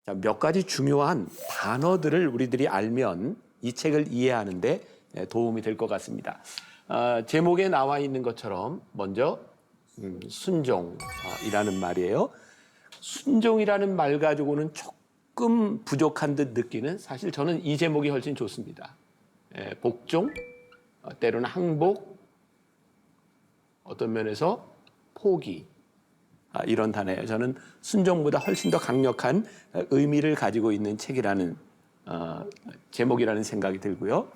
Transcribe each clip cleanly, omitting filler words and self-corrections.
자, 몇 가지 중요한 단어들을 우리들이 알면 이 책을 이해하는 데 도움이 될 것 같습니다. 제목에 나와 있는 것처럼 먼저 순종이라는 말이에요. 순종이라는 말 가지고는 조금 부족한 듯 느끼는, 사실 저는 이 제목이 훨씬 좋습니다. 복종, 때로는 항복, 어떤 면에서 포기, 이런 단어예요. 저는 순종보다 훨씬 더 강력한 의미를 가지고 있는 책이라는 제목이라는 생각이 들고요.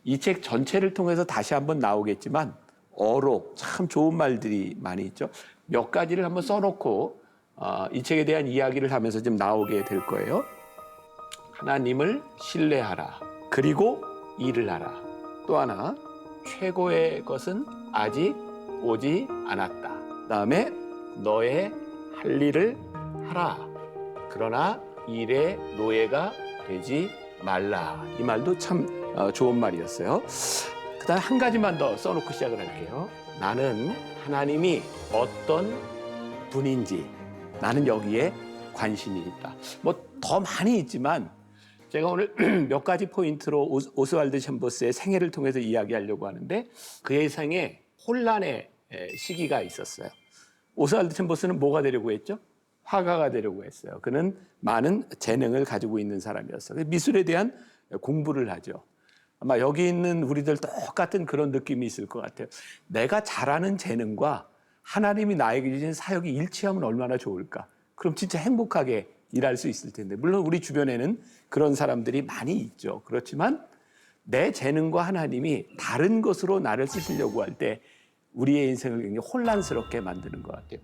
이 책 전체를 통해서 다시 한번 나오겠지만 어록, 참 좋은 말들이 많이 있죠. 몇 가지를 한번 써놓고 이 책에 대한 이야기를 하면서 좀 나오게 될 거예요. 하나님을 신뢰하라. 그리고 일을 하라. 또 하나, 최고의 것은 아직 오지 않았다. 그다음에 너의 할 일을 하라. 그러나 일의 노예가 되지 말라. 이 말도 참 좋은 말이었어요. 그다음 한 가지만 더 써놓고 시작을 할게요. 나는 하나님이 어떤 분인지 나는 여기에 관심이 있다. 뭐 더 많이 있지만 제가 오늘 몇 가지 포인트로 오스왈드 챔버스의 생애를 통해서 이야기하려고 하는데, 그의 생에 혼란의 시기가 있었어요. 오스왈드 챔버스는 뭐가 되려고 했죠? 화가가 되려고 했어요. 그는 많은 재능을 가지고 있는 사람이었어요. 미술에 대한 공부를 하죠. 아마 여기 있는 우리들 똑같은 그런 느낌이 있을 것 같아요. 내가 잘하는 재능과 하나님이 나에게 주신 사역이 일치하면 얼마나 좋을까? 그럼 진짜 행복하게 일할 수 있을 텐데. 물론 우리 주변에는 그런 사람들이 많이 있죠. 그렇지만 내 재능과 하나님이 다른 것으로 나를 쓰시려고 할 때 우리의 인생을 굉장히 혼란스럽게 만드는 것 같아요.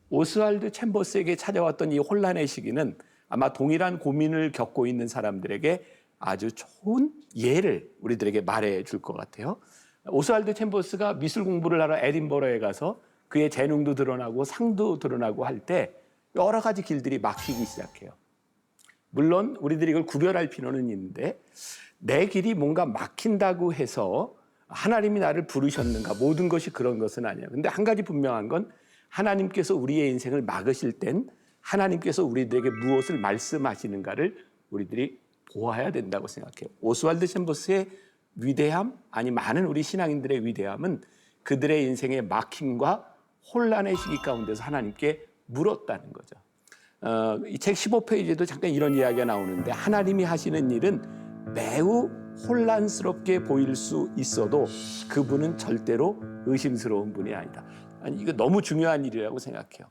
오스왈드 챔버스에게 찾아왔던 이 혼란의 시기는 아마 동일한 고민을 겪고 있는 사람들에게 아주 좋은 예를 우리들에게 말해 줄 것 같아요. 오스왈드 챔버스가 미술 공부를 하러 에딘버러에 가서 그의 재능도 드러나고 상도 드러나고 할 때 여러 가지 길들이 막히기 시작해요. 물론 우리들이 이걸 구별할 필요는 있는데, 내 길이 뭔가 막힌다고 해서 하나님이 나를 부르셨는가, 모든 것이 그런 것은 아니에요. 근데 한 가지 분명한 건, 하나님께서 우리의 인생을 막으실 땐 하나님께서 우리들에게 무엇을 말씀하시는가를 우리들이 보아야 된다고 생각해요. 오스왈드 챔버스의 위대함, 아니 많은 우리 신앙인들의 위대함은 그들의 인생의 막힘과 혼란의 시기 가운데서 하나님께 물었다는 거죠. 이 책 15페이지에도 잠깐 이런 이야기가 나오는데, 하나님이 하시는 일은 매우 혼란스럽게 보일 수 있어도 그분은 절대로 의심스러운 분이 아니다. 아니, 이거 너무 중요한 일이라고 생각해요.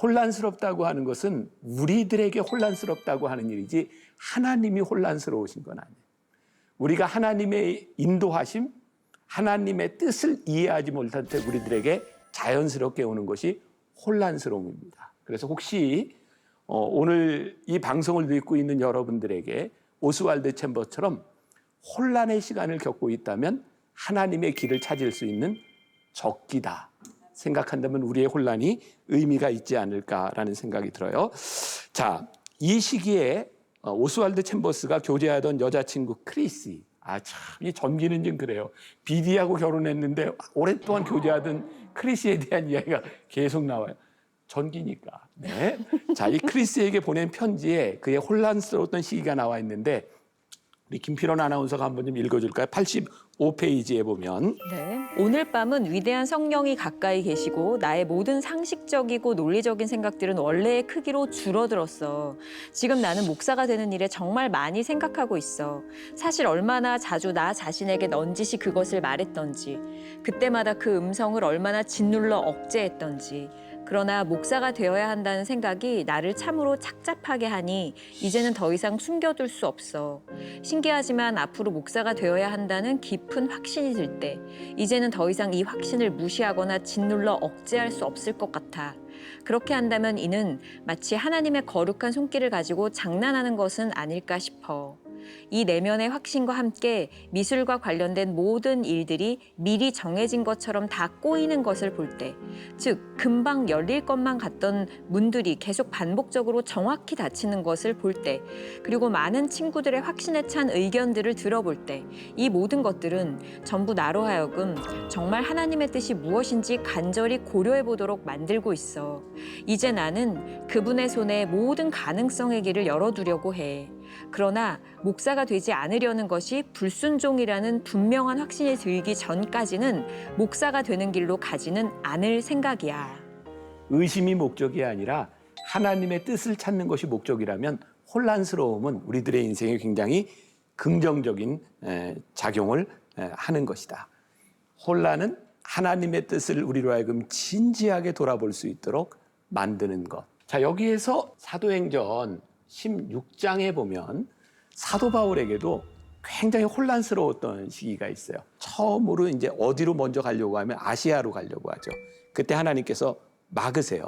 혼란스럽다고 하는 것은 우리들에게 혼란스럽다고 하는 일이지 하나님이 혼란스러우신 건 아니에요. 우리가 하나님의 인도하심, 하나님의 뜻을 이해하지 못할 때 우리들에게 자연스럽게 오는 것이 혼란스러움입니다. 그래서 혹시 오늘 이 방송을 듣고 있는 여러분들에게 오스왈드 챔버스처럼 혼란의 시간을 겪고 있다면 하나님의 길을 찾을 수 있는 적기다 생각한다면 우리의 혼란이 의미가 있지 않을까라는 생각이 들어요. 자, 이 시기에 오스왈드 챔버스가 교제하던 여자친구 크리시, 참 이 전기는 좀 그래요. 비디하고 결혼했는데 오랫동안 교제하던 크리시에 대한 이야기가 계속 나와요. 전기니까. 네. 자, 이 크리스에게 보낸 편지에 그의 혼란스러웠던 시기가 나와 있는데, 우리 김필원 아나운서가 한번 좀 읽어줄까요? 85페이지에 보면. 네. 오늘 밤은 위대한 성령이 가까이 계시고 나의 모든 상식적이고 논리적인 생각들은 원래의 크기로 줄어들었어. 지금 나는 목사가 되는 일에 정말 많이 생각하고 있어. 사실 얼마나 자주 나 자신에게 넌지시 그것을 말했던지, 그때마다 그 음성을 얼마나 짓눌러 억제했던지. 그러나 목사가 되어야 한다는 생각이 나를 참으로 착잡하게 하니 이제는 더 이상 숨겨둘 수 없어. 신기하지만 앞으로 목사가 되어야 한다는 깊은 확신이 들 때 이제는 더 이상 이 확신을 무시하거나 짓눌러 억제할 수 없을 것 같아. 그렇게 한다면 이는 마치 하나님의 거룩한 손길을 가지고 장난하는 것은 아닐까 싶어. 이 내면의 확신과 함께 미술과 관련된 모든 일들이 미리 정해진 것처럼 다 꼬이는 것을 볼 때, 즉 금방 열릴 것만 같던 문들이 계속 반복적으로 정확히 닫히는 것을 볼 때, 그리고 많은 친구들의 확신에 찬 의견들을 들어볼 때, 이 모든 것들은 전부 나로 하여금 정말 하나님의 뜻이 무엇인지 간절히 고려해 보도록 만들고 있어. 이제 나는 그분의 손에 모든 가능성의 길을 열어두려고 해. 그러나 목사가 되지 않으려는 것이 불순종이라는 분명한 확신이 들기 전까지는 목사가 되는 길로 가지는 않을 생각이야. 의심이 목적이 아니라 하나님의 뜻을 찾는 것이 목적이라면 혼란스러움은 우리들의 인생에 굉장히 긍정적인 작용을 하는 것이다. 혼란은 하나님의 뜻을 우리로 하여금 진지하게 돌아볼 수 있도록 만드는 것. 자, 여기에서 사도행전 16장에 보면 사도 바울에게도 굉장히 혼란스러웠던 시기가 있어요. 처음으로 이제 어디로 먼저 가려고 하면 아시아로 가려고 하죠. 그때 하나님께서 막으세요.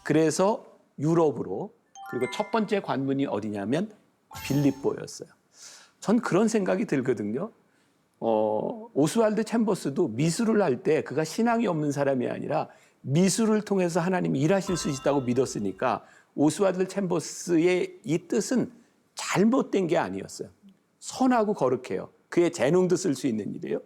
그래서 유럽으로, 그리고 첫 번째 관문이 어디냐면 빌립보였어요. 전 그런 생각이 들거든요. 오스왈드 챔버스도 미술을 할 때 그가 신앙이 없는 사람이 아니라 미술을 통해서 하나님이 일하실 수 있다고 믿었으니까 오스왈드 챔버스의 이 뜻은 잘못된 게 아니었어요. 선하고 거룩해요. 그의 재능도 쓸 수 있는 일이에요.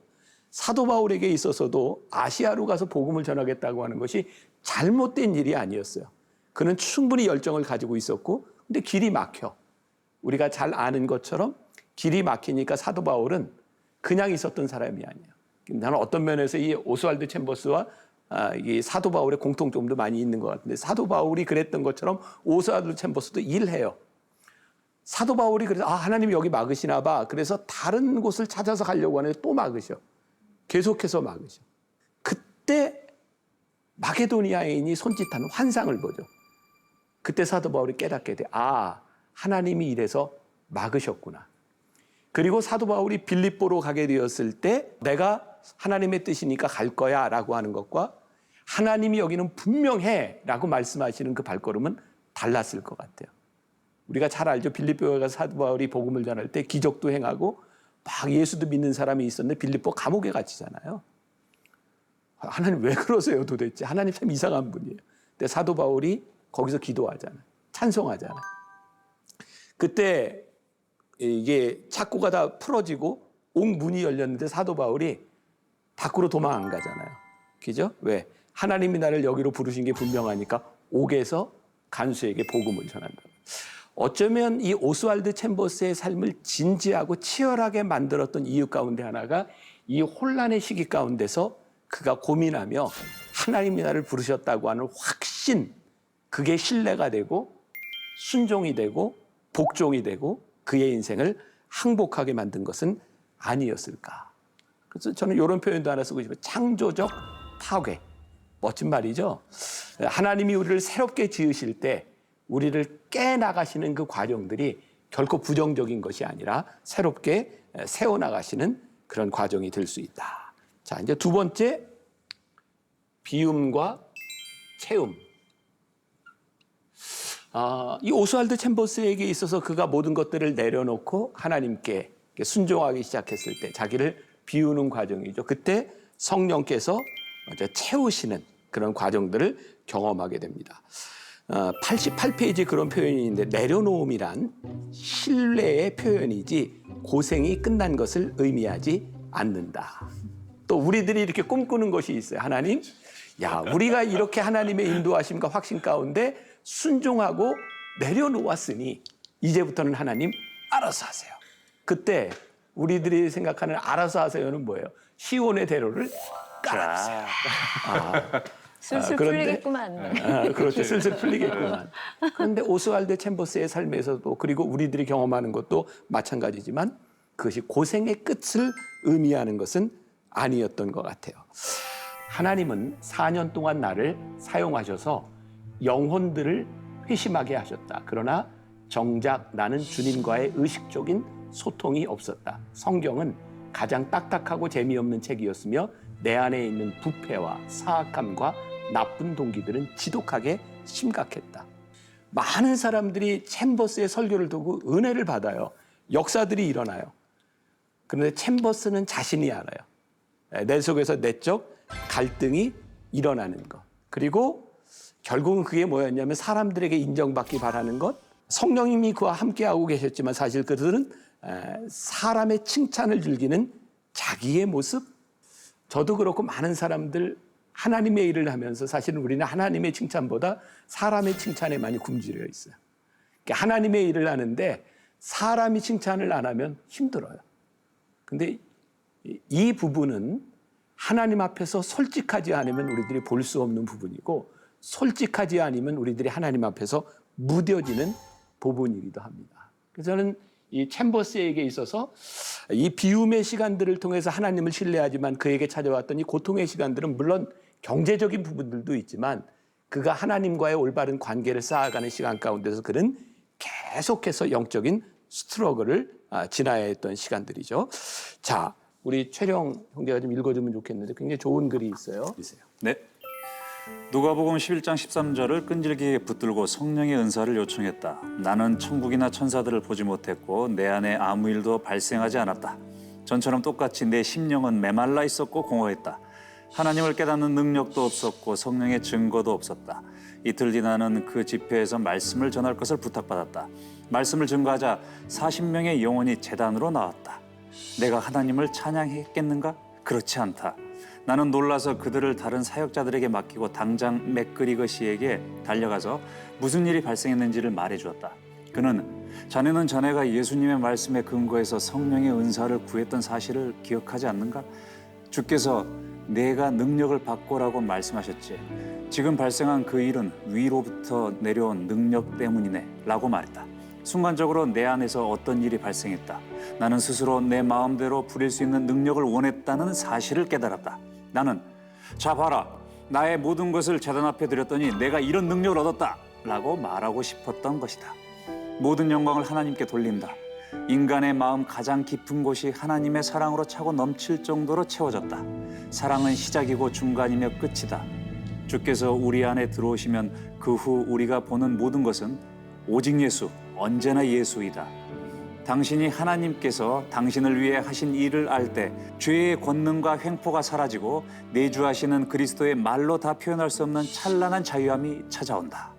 사도 바울에게 있어서도 아시아로 가서 복음을 전하겠다고 하는 것이 잘못된 일이 아니었어요. 그는 충분히 열정을 가지고 있었고, 근데 길이 막혀. 우리가 잘 아는 것처럼 길이 막히니까 사도 바울은 그냥 있었던 사람이 아니에요. 나는 어떤 면에서 이 오스왈드 챔버스와 이 사도 바울의 공통점도 많이 있는 것 같은데, 사도 바울이 그랬던 것처럼 오스왈드 챔버스도 일해요. 사도 바울이 그래서 하나님이 여기 막으시나 봐. 그래서 다른 곳을 찾아서 가려고 하는데 또 막으셔. 계속해서 막으셔. 그때 마게도니아인이 손짓하는 환상을 보죠. 그때 사도 바울이 깨닫게 돼. 하나님이 이래서 막으셨구나. 그리고 사도 바울이 빌립보로 가게 되었을 때 내가 하나님의 뜻이니까 갈 거야 라고 하는 것과 하나님이 여기는 분명해 라고 말씀하시는 그 발걸음은 달랐을 것 같아요. 우리가 잘 알죠. 빌립보에 가서 사도 바울이 복음을 전할 때 기적도 행하고 막 예수도 믿는 사람이 있었는데 빌립보 감옥에 갇히잖아요. 하나님 왜 그러세요 도대체? 하나님 참 이상한 분이에요. 근데 사도 바울이 거기서 기도하잖아요. 찬송하잖아요. 그때 이게 착고가 다 풀어지고 옥문이 열렸는데 사도 바울이 밖으로 도망 안 가잖아요. 그죠? 왜? 하나님이 나를 여기로 부르신 게 분명하니까 옥에서 간수에게 복음을 전한다. 어쩌면 이 오스왈드 챔버스의 삶을 진지하고 치열하게 만들었던 이유 가운데 하나가 이 혼란의 시기 가운데서 그가 고민하며 하나님이 나를 부르셨다고 하는 확신, 그게 신뢰가 되고 순종이 되고 복종이 되고 그의 인생을 항복하게 만든 것은 아니었을까. 그래서 저는 이런 표현도 하나 쓰고 싶어요. 창조적 파괴. 멋진 말이죠. 하나님이 우리를 새롭게 지으실 때 우리를 깨나가시는 그 과정들이 결코 부정적인 것이 아니라 새롭게 세워나가시는 그런 과정이 될 수 있다. 자, 이제 두 번째, 비움과 채움. 이 오스왈드 챔버스에게 있어서 그가 모든 것들을 내려놓고 하나님께 순종하기 시작했을 때 자기를 비우는 과정이죠. 그때 성령께서 채우시는 그런 과정들을 경험하게 됩니다. 88페이지 그런 표현이 있는데, 내려놓음이란 신뢰의 표현이지 고생이 끝난 것을 의미하지 않는다. 또 우리들이 이렇게 꿈꾸는 것이 있어요. 하나님, 우리가 이렇게 하나님의 인도하심과 확신 가운데 순종하고 내려놓았으니 이제부터는 하나님 알아서 하세요. 그때 우리들이 생각하는 알아서 하세요는 뭐예요? 시온의 대로를 깔아주세요. 술술 풀리겠구만. 그렇죠. 슬슬 풀리겠구만. 그런데 오스왈드 챔버스의 삶에서도, 그리고 우리들이 경험하는 것도 마찬가지지만 그것이 고생의 끝을 의미하는 것은 아니었던 것 같아요. 하나님은 4년 동안 나를 사용하셔서 영혼들을 회심하게 하셨다. 그러나 정작 나는 주님과의 의식적인 소통이 없었다. 성경은 가장 딱딱하고 재미없는 책이었으며 내 안에 있는 부패와 사악함과 나쁜 동기들은 지독하게 심각했다. 많은 사람들이 챔버스의 설교를 듣고 은혜를 받아요. 역사들이 일어나요. 그런데 챔버스는 자신이 알아요. 내 속에서 내적 갈등이 일어나는 것. 그리고 결국은 그게 뭐였냐면 사람들에게 인정받기 바라는 것. 성령님이 그와 함께하고 계셨지만 사실 그들은 사람의 칭찬을 즐기는 자기의 모습. 저도 그렇고 많은 사람들 하나님의 일을 하면서 사실은 우리는 하나님의 칭찬보다 사람의 칭찬에 많이 굶주려 있어요. 그러니까 하나님의 일을 하는데 사람이 칭찬을 안 하면 힘들어요. 근데 이 부분은 하나님 앞에서 솔직하지 않으면 우리들이 볼 수 없는 부분이고 솔직하지 않으면 우리들이 하나님 앞에서 무뎌지는 부분이기도 합니다. 그래서 저는 이 챔버스에게 있어서 이 비움의 시간들을 통해서 하나님을 신뢰하지만 그에게 찾아왔던 이 고통의 시간들은 물론 경제적인 부분들도 있지만 그가 하나님과의 올바른 관계를 쌓아가는 시간 가운데서 그는 계속해서 영적인 스트러글을 지나야 했던 시간들이죠. 자, 우리 최령 형제가 좀 읽어주면 좋겠는데 굉장히 좋은 글이 있어요. 네. 누가복음 11장 13절을 끈질기게 붙들고 성령의 은사를 요청했다. 나는 천국이나 천사들을 보지 못했고 내 안에 아무 일도 발생하지 않았다. 전처럼 똑같이 내 심령은 메말라 있었고 공허했다. 하나님을 깨닫는 능력도 없었고 성령의 증거도 없었다. 이틀 뒤 나는 그 집회에서 말씀을 전할 것을 부탁받았다. 말씀을 증거하자 40명의 영혼이 제단으로 나왔다. 내가 하나님을 찬양했겠는가? 그렇지 않다. 나는 놀라서 그들을 다른 사역자들에게 맡기고 당장 맥그리거씨에게 달려가서 무슨 일이 발생했는지를 말해주었다. 그는 자네는 자네가 예수님의 말씀에 근거해서 성령의 은사를 구했던 사실을 기억하지 않는가? 주께서 내가 능력을 받고라고 말씀하셨지. 지금 발생한 그 일은 위로부터 내려온 능력 때문이네 라고 말했다. 순간적으로 내 안에서 어떤 일이 발생했다. 나는 스스로 내 마음대로 부릴 수 있는 능력을 원했다는 사실을 깨달았다. 나는 자 봐라, 나의 모든 것을 제단 앞에 드렸더니 내가 이런 능력을 얻었다 라고 말하고 싶었던 것이다. 모든 영광을 하나님께 돌린다. 인간의 마음 가장 깊은 곳이 하나님의 사랑으로 차고 넘칠 정도로 채워졌다. 사랑은 시작이고 중간이며 끝이다. 주께서 우리 안에 들어오시면 그 후 우리가 보는 모든 것은 오직 예수, 언제나 예수이다. 당신이 하나님께서 당신을 위해 하신 일을 알 때 죄의 권능과 횡포가 사라지고 내주하시는 그리스도의 말로 다 표현할 수 없는 찬란한 자유함이 찾아온다.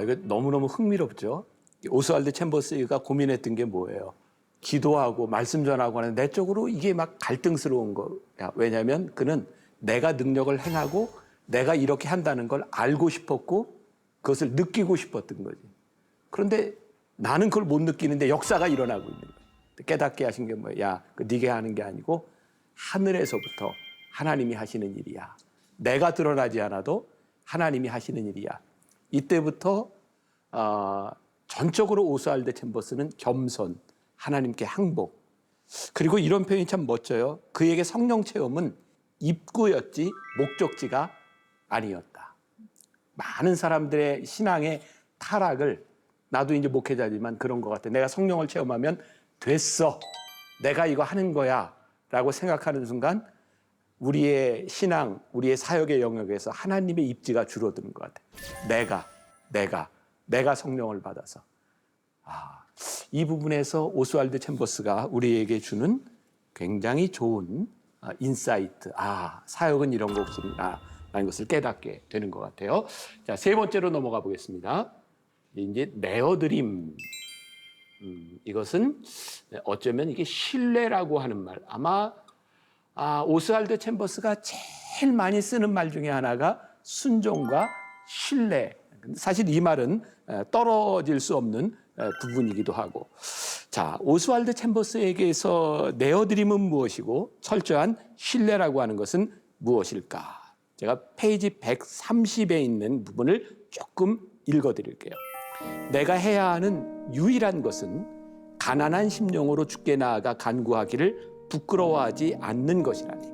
이거 너무너무 흥미롭죠. 오스왈드 챔버스가 고민했던 게 뭐예요? 기도하고 말씀 전하고 하는 내적으로 이게 막 갈등스러운 거야. 왜냐하면 그는 내가 능력을 행하고 내가 이렇게 한다는 걸 알고 싶었고 그것을 느끼고 싶었던 거지. 그런데 나는 그걸 못 느끼는데 역사가 일어나고 있는 거야. 깨닫게 하신 게 뭐야? 야, 네가 하는 게 아니고 하늘에서부터 하나님이 하시는 일이야. 내가 드러나지 않아도 하나님이 하시는 일이야. 이때부터 전적으로 오스왈드 챔버스는 겸손, 하나님께 항복. 그리고 이런 표현이 참 멋져요. 그에게 성령 체험은 입구였지 목적지가 아니었다. 많은 사람들의 신앙의 타락을 나도 이제 목회자지만 그런 것 같아. 내가 성령을 체험하면 됐어. 내가 이거 하는 거야. 라고 생각하는 순간 우리의 신앙, 우리의 사역의 영역에서 하나님의 입지가 줄어드는 것 같아. 내가 성령을 받아서. 이 부분에서 오스왈드 챔버스가 우리에게 주는 굉장히 좋은 인사이트. 사역은 이런 것이구나 라는 것을 깨닫게 되는 것 같아요. 자, 세 번째로 넘어가 보겠습니다. 이제 내어드림. 이것은 어쩌면 이게 신뢰라고 하는 말. 아마 오스왈드 챔버스가 제일 많이 쓰는 말 중에 하나가 순종과 신뢰. 사실 이 말은 떨어질 수 없는 부분이기도 하고. 자, 오스왈드 챔버스에게서 내어드림은 무엇이고 철저한 신뢰라고 하는 것은 무엇일까? 제가 페이지 130에 있는 부분을 조금 읽어드릴게요. 내가 해야 하는 유일한 것은 가난한 심령으로 주께 나아가 간구하기를 부끄러워하지 않는 것이라니.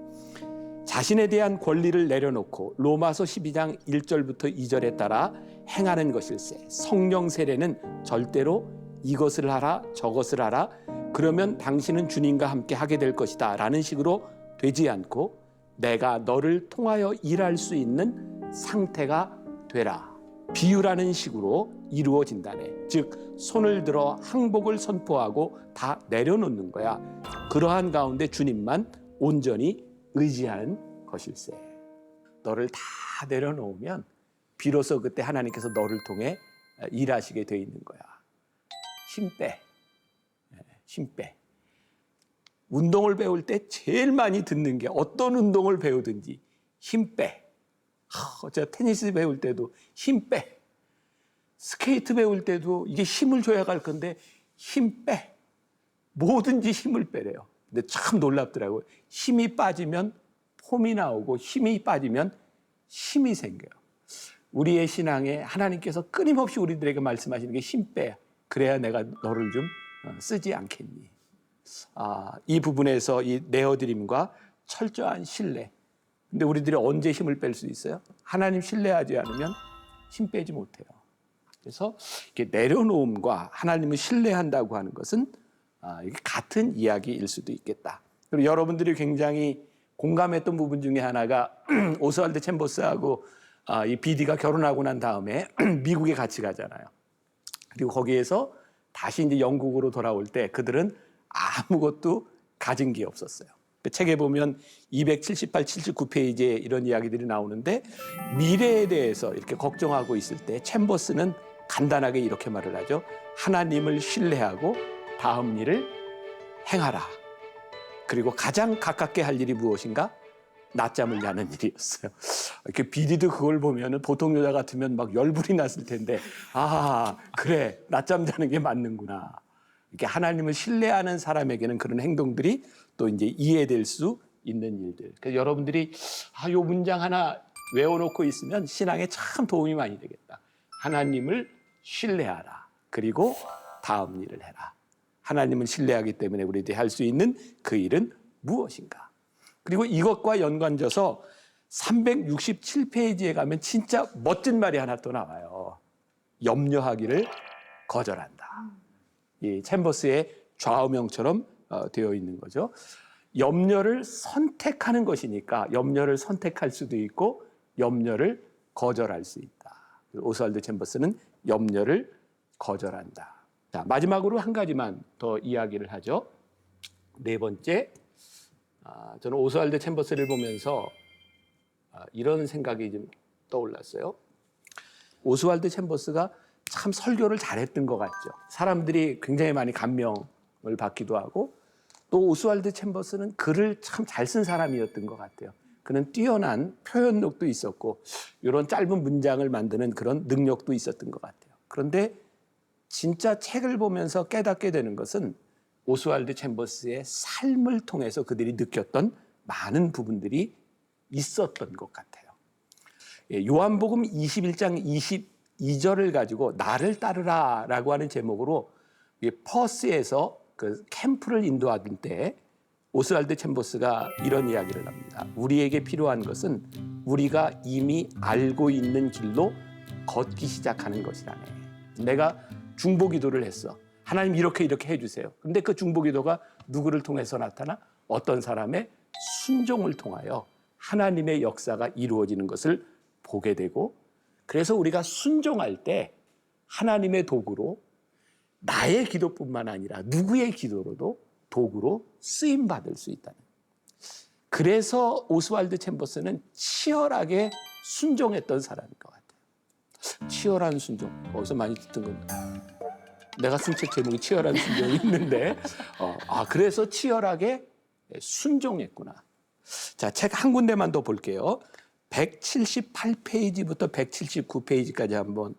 자신에 대한 권리를 내려놓고 로마서 12장 1절부터 2절에 따라 행하는 것일세. 성령 세례는 절대로 이것을 하라 저것을 하라 그러면 당신은 주님과 함께 하게 될 것이다 라는 식으로 되지 않고 내가 너를 통하여 일할 수 있는 상태가 되라. 비유라는 식으로 이루어진다네. 즉 손을 들어 항복을 선포하고 다 내려놓는 거야. 그러한 가운데 주님만 온전히 의지하는 것일세. 너를 다 내려놓으면 비로소 그때 하나님께서 너를 통해 일하시게 돼 있는 거야. 힘 빼. 힘 빼. 운동을 배울 때 제일 많이 듣는 게 어떤 운동을 배우든지 힘 빼. 제가 테니스 배울 때도 힘 빼. 스케이트 배울 때도 이게 힘을 줘야 갈 건데 힘 빼. 뭐든지 힘을 빼래요. 근데 참 놀랍더라고요. 힘이 빠지면 폼이 나오고 힘이 빠지면 힘이 생겨요. 우리의 신앙에 하나님께서 끊임없이 우리들에게 말씀하시는 게 힘 빼. 그래야 내가 너를 좀 쓰지 않겠니. 이 부분에서 이 내어드림과 철저한 신뢰. 근데 우리들이 언제 힘을 뺄 수 있어요? 하나님 신뢰하지 않으면 힘 빼지 못해요. 그래서 이렇게 내려놓음과 하나님을 신뢰한다고 하는 것은 이게 같은 이야기일 수도 있겠다. 그리고 여러분들이 굉장히 공감했던 부분 중에 하나가 오스왈드 챔버스하고 이 비디가 결혼하고 난 다음에 미국에 같이 가잖아요. 그리고 거기에서 다시 이제 영국으로 돌아올 때 그들은 아무것도 가진 게 없었어요. 그 책에 보면 278, 79페이지에 이런 이야기들이 나오는데 미래에 대해서 이렇게 걱정하고 있을 때 챔버스는 간단하게 이렇게 말을 하죠. 하나님을 신뢰하고 다음 일을 행하라. 그리고 가장 가깝게 할 일이 무엇인가? 낮잠을 자는 일이었어요. 이렇게 비디도 그걸 보면 보통 여자 같으면 막 열불이 났을 텐데 그래 낮잠 자는 게 맞는구나. 이렇게 하나님을 신뢰하는 사람에게는 그런 행동들이 또 이제 이해될 수 있는 일들. 그래서 여러분들이 이 문장 하나 외워놓고 있으면 신앙에 참 도움이 많이 되겠다. 하나님을 신뢰하라. 그리고 다음 일을 해라. 하나님을 신뢰하기 때문에 우리들이 할 수 있는 그 일은 무엇인가? 그리고 이것과 연관져서 367페이지에 가면 진짜 멋진 말이 하나 또 나와요. 염려하기를 거절한다. 이 챔버스의 좌우명처럼 되어 있는 거죠. 염려를 선택하는 것이니까 염려를 선택할 수도 있고 염려를 거절할 수 있다. 오스왈드 챔버스는 염려를 거절한다. 자, 마지막으로 한 가지만 더 이야기를 하죠. 네 번째, 저는 오스왈드 챔버스를 보면서 이런 생각이 좀 떠올랐어요. 오스왈드 챔버스가 참 설교를 잘했던 것 같죠. 사람들이 굉장히 많이 감명을 받기도 하고 또 오스왈드 챔버스는 글을 참 잘 쓴 사람이었던 것 같아요. 그는 뛰어난 표현력도 있었고 이런 짧은 문장을 만드는 그런 능력도 있었던 것 같아요. 그런데 진짜 책을 보면서 깨닫게 되는 것은 오스왈드 챔버스의 삶을 통해서 그들이 느꼈던 많은 부분들이 있었던 것 같아요. 요한복음 21장 22절을 가지고 나를 따르라 라고 하는 제목으로 퍼스에서 그 캠프를 인도하던 때 오스왈드 챔버스가 이런 이야기를 합니다. 우리에게 필요한 것은 우리가 이미 알고 있는 길로 걷기 시작하는 것이라네. 내가 중보기도를 했어. 하나님 이렇게 해주세요. 그런데 그 중보기도가 누구를 통해서 나타나? 어떤 사람의 순종을 통하여 하나님의 역사가 이루어지는 것을 보게 되고 그래서 우리가 순종할 때 하나님의 도구로 나의 기도뿐만 아니라 누구의 기도로도 도구로 쓰임받을 수 있다는. 그래서 오스왈드 챔버스는 치열하게 순종했던 사람인 것 같아요. 치열한 순종. 어디서 많이 듣던 건데. 내가 쓴 책 제목이 치열한 순종이 있는데 그래서 치열하게 순종했구나. 자, 책 한 군데만 더 볼게요. 178페이지부터 179페이지까지 한번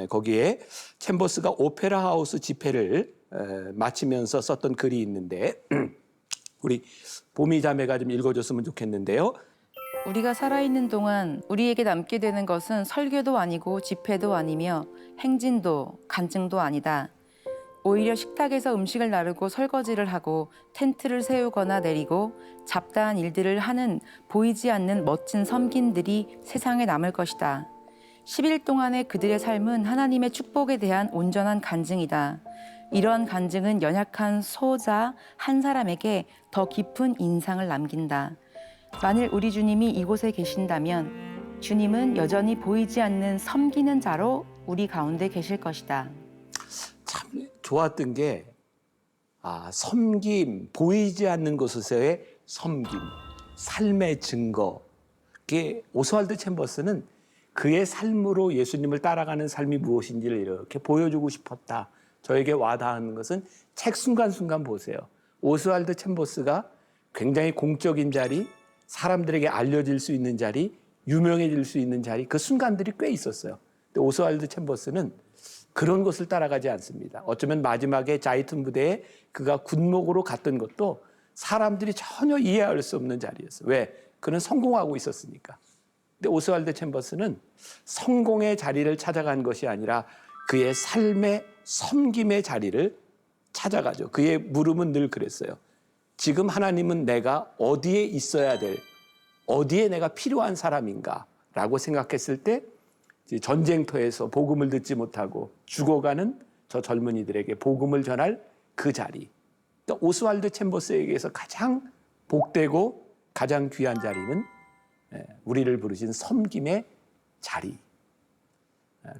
거기에 챔버스가 오페라 하우스 집회를 마치면서 썼던 글이 있는데 우리 보미 자매가 좀 읽어줬으면 좋겠는데요. 우리가 살아있는 동안 우리에게 남게 되는 것은 설교도 아니고 집회도 아니며 행진도 간증도 아니다. 오히려 식탁에서 음식을 나르고 설거지를 하고 텐트를 세우거나 내리고 잡다한 일들을 하는 보이지 않는 멋진 섬김들이 세상에 남을 것이다. 10일 동안의 그들의 삶은 하나님의 축복에 대한 온전한 간증이다. 이러한 간증은 연약한 소자 한 사람에게 더 깊은 인상을 남긴다. 만일 우리 주님이 이곳에 계신다면 주님은 여전히 보이지 않는 섬기는 자로 우리 가운데 계실 것이다. 참 좋았던 게 섬김, 보이지 않는 곳에서의 섬김, 삶의 증거. 그게 오스왈드 챔버스는 그의 삶으로 예수님을 따라가는 삶이 무엇인지를 이렇게 보여주고 싶었다. 저에게 와닿는 것은 책 순간순간 보세요. 오스왈드 챔버스가 굉장히 공적인 자리, 사람들에게 알려질 수 있는 자리, 유명해질 수 있는 자리, 그 순간들이 꽤 있었어요. 근데 오스왈드 챔버스는 그런 것을 따라가지 않습니다. 어쩌면 마지막에 자이툰 부대에 그가 군목으로 갔던 것도 사람들이 전혀 이해할 수 없는 자리였어요. 왜? 그는 성공하고 있었으니까. 근데 오스왈드 챔버스는 성공의 자리를 찾아간 것이 아니라 그의 삶의 섬김의 자리를 찾아가죠. 그의 물음은 늘 그랬어요. 지금 하나님은 내가 어디에 있어야 될, 어디에 내가 필요한 사람인가 라고 생각했을 때 전쟁터에서 복음을 듣지 못하고 죽어가는 저 젊은이들에게 복음을 전할 그 자리. 또 오스왈드 챔버스에게서 가장 복되고 가장 귀한 자리는 우리를 부르신 섬김의 자리.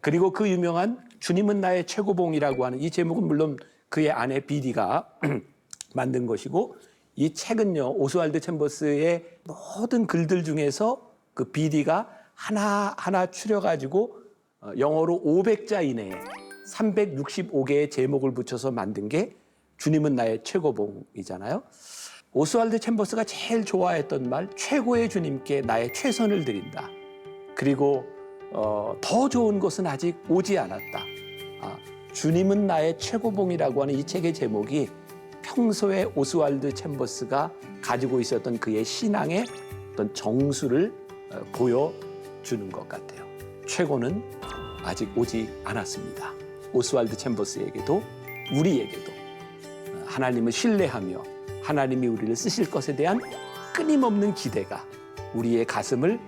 그리고 그 유명한 주님은 나의 최고봉이라고 하는 이 제목은 물론 그의 아내 비디가 만든 것이고, 이 책은요 오스왈드 챔버스의 모든 글들 중에서 그 비디가 하나하나 추려가지고 영어로 500자 이내에 365개의 제목을 붙여서 만든 게 주님은 나의 최고봉이잖아요. 오스왈드 챔버스가 제일 좋아했던 말, 최고의 주님께 나의 최선을 드린다. 그리고 더 좋은 것은 아직 오지 않았다. 주님은 나의 최고봉이라고 하는 이 책의 제목이 평소에 오스왈드 챔버스가 가지고 있었던 그의 신앙의 어떤 정수를 보여주는 것 같아요. 최고는 아직 오지 않았습니다. 오스왈드 챔버스에게도 우리에게도 하나님을 신뢰하며 하나님이 우리를 쓰실 것에 대한 끊임없는 기대가 우리의 가슴을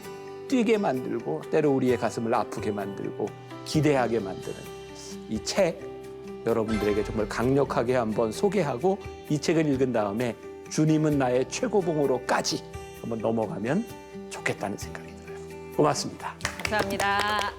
뛰게 만들고 때로 우리의 가슴을 아프게 만들고 기대하게 만드는 이 책, 여러분들에게 정말 강력하게 한번 소개하고 이 책을 읽은 다음에 주님은 나의 최고봉으로까지 한번 넘어가면 좋겠다는 생각이 들어요. 고맙습니다. 감사합니다.